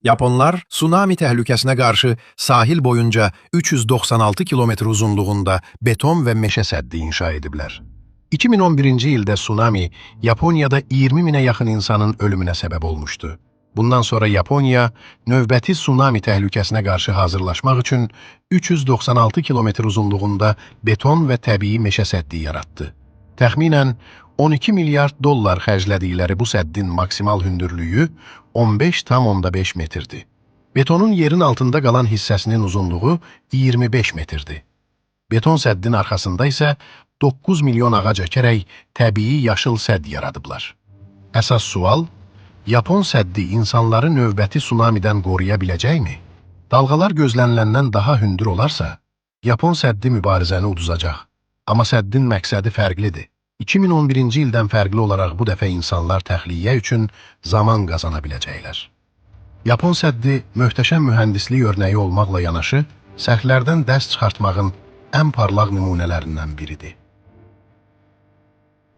Japonlar, tsunami təhlükəsinə qarşı sahil boyunca 396 kilometr uzunluğunda beton və meşə səddi inşa ediblər. 2011-ci ildə tsunami Yaponiyada 20 minə yaxın insanın ölümünə səbəb olmuşdu. Bundan sonra Yaponiya, növbəti tsunami təhlükəsinə qarşı hazırlaşmaq üçün 396 kilometr uzunluğunda beton və təbii meşə səddi yaratdı. Təxminən 12 milyard dollar xərclədikləri bu səddin maksimal hündürlüyü 15,5 metrdir. Betonun yerin altında qalan hissəsinin uzunluğu 25 metrdir. Beton səddin arxasında isə 9 milyon ağac əkərək təbii yaşıl sədd yaradıblar. Əsas sual, Yapon səddi insanları növbəti tsunamidən qoruya biləcəkmi? Dalğalar gözləniləndən daha hündür olarsa, Yapon səddi mübarizəni uduzacaq. Amma səddin məqsədi fərqlidir. 2011-ci ildən fərqli olaraq bu dəfə insanlar təxliyə üçün zaman qazana biləcəklər. Yapon səddi möhtəşəm mühəndislik örnəyi olmaqla yanaşı, səhvlərdən dərs çıxartmağın ən parlaq nümunələrindən biridir.